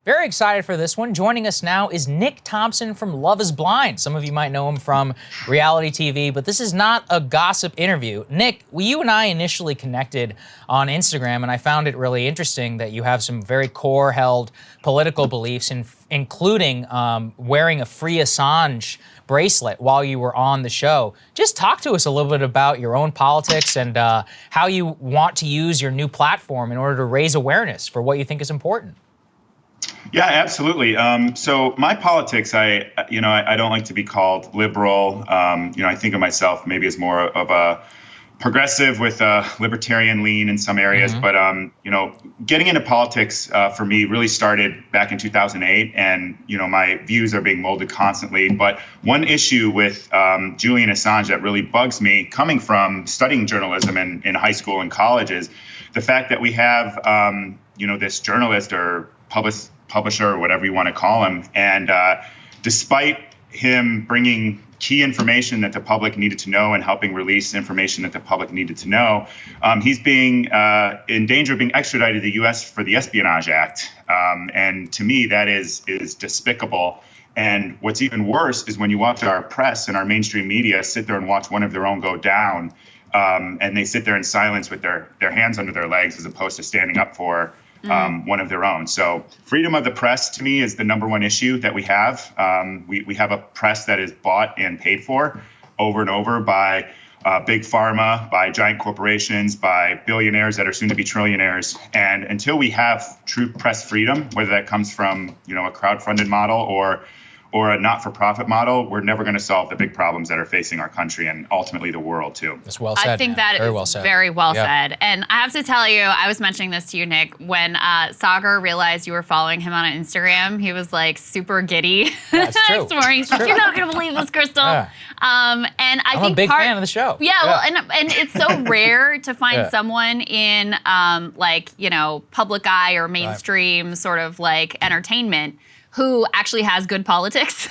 Very excited for this one. Joining us now is Nick Thompson from Love is Blind. Some of you might know him from reality TV, but this is not a gossip interview. Nick, you and I initially connected on Instagram, and I found it really interesting that you have some very core-held political beliefs, including wearing a Free Assange bracelet while you were on the show. Just talk to us a little bit about your own politics and how you want to use your new platform in order to raise awareness for what you think is important. Yeah, absolutely. So my politics, I don't like to be called liberal. I think of myself maybe as more of a progressive with a libertarian lean in some areas. But, getting into politics for me really started back in 2008. And, my views are being molded constantly. But one issue with Julian Assange that really bugs me, coming from studying journalism in high school and college, is the fact that we have, this journalist or publisher or whatever you want to call him. And despite him bringing key information that the public needed to know and helping release information that the public needed to know, he's being in danger of being extradited to the U.S. for the Espionage Act. And to me, that is despicable. And what's even worse is when you watch our press and our mainstream media sit there and watch one of their own go down, and they sit there in silence with their hands under their legs as opposed to standing up for one of their own. So freedom of the press to me is the number one issue that we have. We have a press that is bought and paid for over and over by big pharma, by giant corporations, by billionaires that are soon to be trillionaires. And until we have true press freedom, whether that comes from a crowdfunded model or a not-for-profit model, we're never going to solve the big problems that are facing our country and ultimately the world, too. That's well said. I think that is very well said. And I have to tell you, I was mentioning this to you, Nick, when Saagar realized you were following him on Instagram, he was like super giddy. That's true. This morning. He's like, you're not going to believe this, Krystal. Yeah. And I'm a big fan of the show. Yeah, well, and it's so rare to find someone in public eye or mainstream sort of like entertainment who actually has good politics.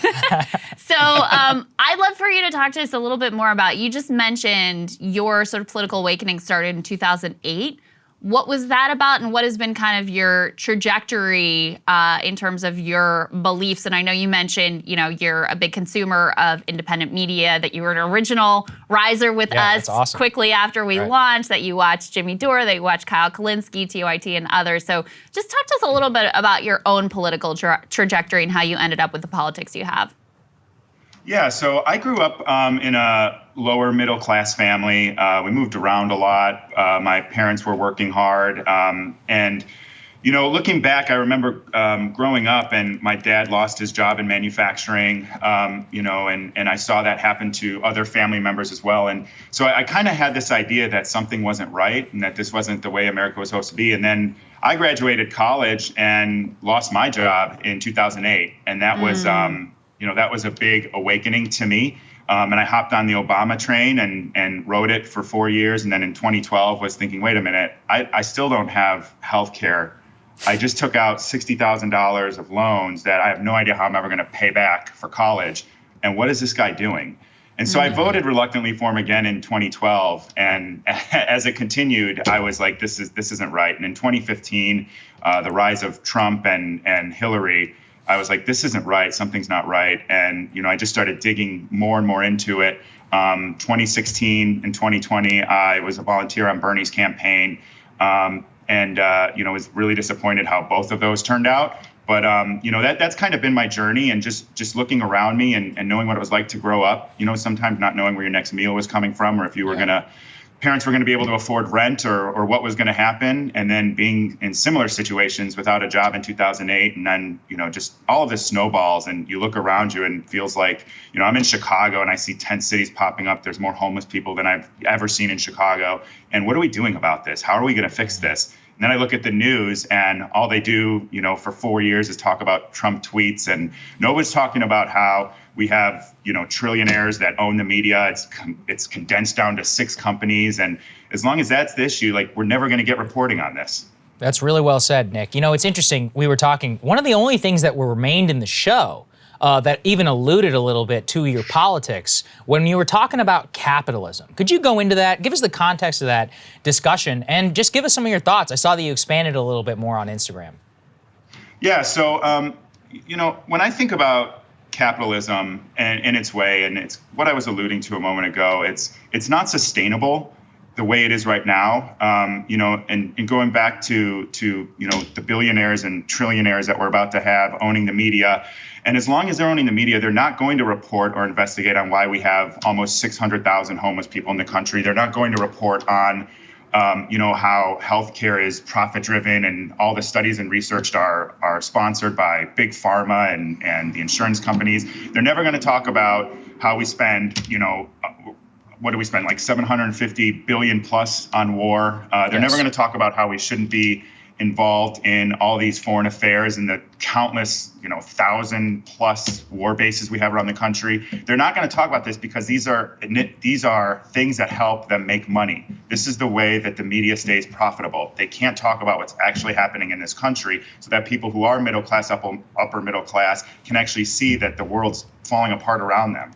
So I'd love for you to talk to us a little bit more about, you just mentioned your sort of political awakening started in 2008. What was that about, and what has been kind of your trajectory in terms of your beliefs? And I know you mentioned, you're a big consumer of independent media, that you were an original riser with us quickly after we launched, that you watched Jimmy Dore, that you watched Kyle Kulinski, TYT, and others. So just talk to us a little bit about your own political trajectory and how you ended up with the politics you have. Yeah, so I grew up in a lower middle class family. We moved around a lot. My parents were working hard. And looking back, I remember growing up and my dad lost his job in manufacturing, and I saw that happen to other family members as well. And so I kind of had this idea that something wasn't right and that this wasn't the way America was supposed to be. And then I graduated college and lost my job in 2008. And that was that was a big awakening to me. And I hopped on the Obama train and rode it for 4 years. And then in 2012 was thinking, wait a minute, I still don't have health care. I just took out $60,000 of loans that I have no idea how I'm ever going to pay back for college. And what is this guy doing? And so I voted reluctantly for him again in 2012. And as it continued, I was like, this isn't right. And in 2015, the rise of Trump and Hillary, I was like, this isn't right. Something's not right. And, I just started digging more and more into it. 2016 and 2020, I was a volunteer on Bernie's campaign. Was really disappointed how both of those turned out. But, that's kind of been my journey, and just looking around me and knowing what it was like to grow up, sometimes not knowing where your next meal was coming from, or if you were parents were going to be able to afford rent or what was going to happen, and then being in similar situations without a job in 2008. And then, just all of this snowballs, and you look around you and it feels like, I'm in Chicago and I see 10 cities popping up. There's more homeless people than I've ever seen in Chicago. And what are we doing about this? How are we going to fix this? And then I look at the news and all they do, for 4 years is talk about Trump tweets, and nobody's talking about how we have, trillionaires that own the media. It's condensed down to 6 companies. And as long as that's the issue, we're never going to get reporting on this. That's really well said, Nick. It's interesting. We were talking, one of the only things that were remained in the show that even alluded a little bit to your politics when you were talking about capitalism. Could you go into that? Give us the context of that discussion and just give us some of your thoughts. I saw that you expanded a little bit more on Instagram. Yeah. So, when I think about capitalism and in its way, and it's what I was alluding to a moment ago, it's not sustainable the way it is right now. And going back to the billionaires and trillionaires that we're about to have owning the media. And as long as they're owning the media, they're not going to report or investigate on why we have almost 600,000 homeless people in the country. They're not going to report on how healthcare is profit-driven, and all the studies and research are sponsored by big pharma and the insurance companies. They're never going to talk about how we spend, what do we spend, like 750 billion plus on war. They're never going to talk about how we shouldn't be involved in all these foreign affairs and the countless, 1,000+ war bases we have around the country. They're not going to talk about this because these are things that help them make money. This is the way that the media stays profitable. They can't talk about what's actually happening in this country so that people who are middle class, upper middle class, can actually see that the world's falling apart around them.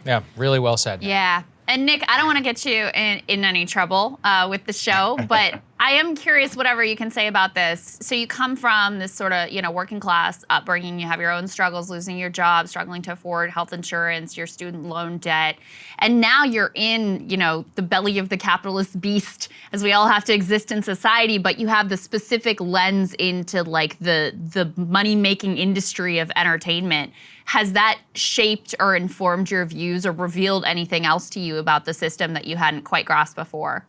Yeah, really well said. Yeah. And Nick, I don't want to get you in any trouble with the show, but I am curious whatever you can say about this. So you come from this sort of, working class upbringing. You have your own struggles, losing your job, struggling to afford health insurance, your student loan debt. And now you're in, the belly of the capitalist beast, as we all have to exist in society, but you have the specific lens into like the money-making industry of entertainment. Has that shaped or informed your views or revealed anything else to you about the system that you hadn't quite grasped before?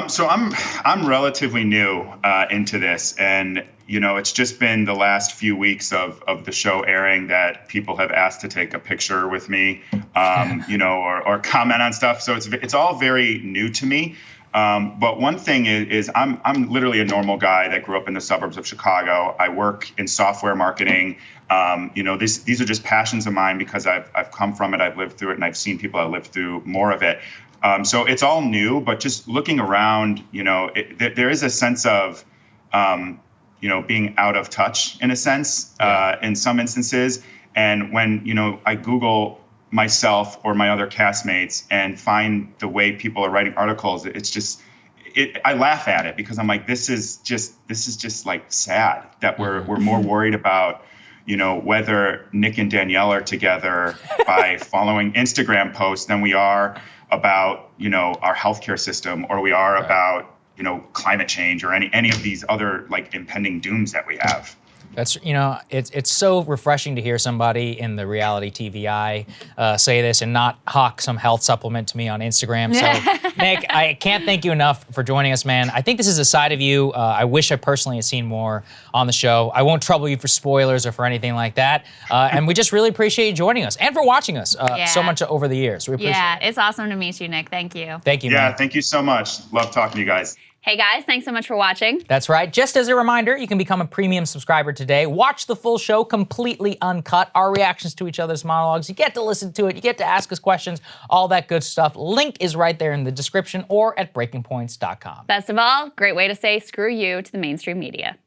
So I'm relatively new into this, and it's just been the last few weeks of the show airing that people have asked to take a picture with me, or comment on stuff. So it's all very new to me. But one thing is I'm literally a normal guy that grew up in the suburbs of Chicago. I work in software marketing. These are just passions of mine because I've come from it, I've lived through it, and I've seen people that lived through more of it. So it's all new, but just looking around, there is a sense of, being out of touch in a sense, in some instances. And when, I Google myself or my other castmates and find the way people are writing articles, it's just, I laugh at it because I'm like, this is just like sad that we're more worried about, whether Nick and Danielle are together by following Instagram posts than we are about, our healthcare system, or we are about, climate change or any of these other like impending dooms that we have. That's, it's so refreshing to hear somebody in the reality TV eye say this and not hawk some health supplement to me on Instagram. So, Nick, I can't thank you enough for joining us, man. I think this is a side of you I wish I personally had seen more on the show. I won't trouble you for spoilers or for anything like that. And we just really appreciate you joining us and for watching us so much over the years. We appreciate it. Yeah, it's awesome to meet you, Nick. Thank you. Thank you, man. Yeah, thank you so much. Love talking to you guys. Hey guys, thanks so much for watching. That's right. Just as a reminder, you can become a premium subscriber today. Watch the full show completely uncut, our reactions to each other's monologues. You get to listen to it. You get to ask us questions, all that good stuff. Link is right there in the description or at breakingpoints.com. Best of all, great way to say screw you to the mainstream media.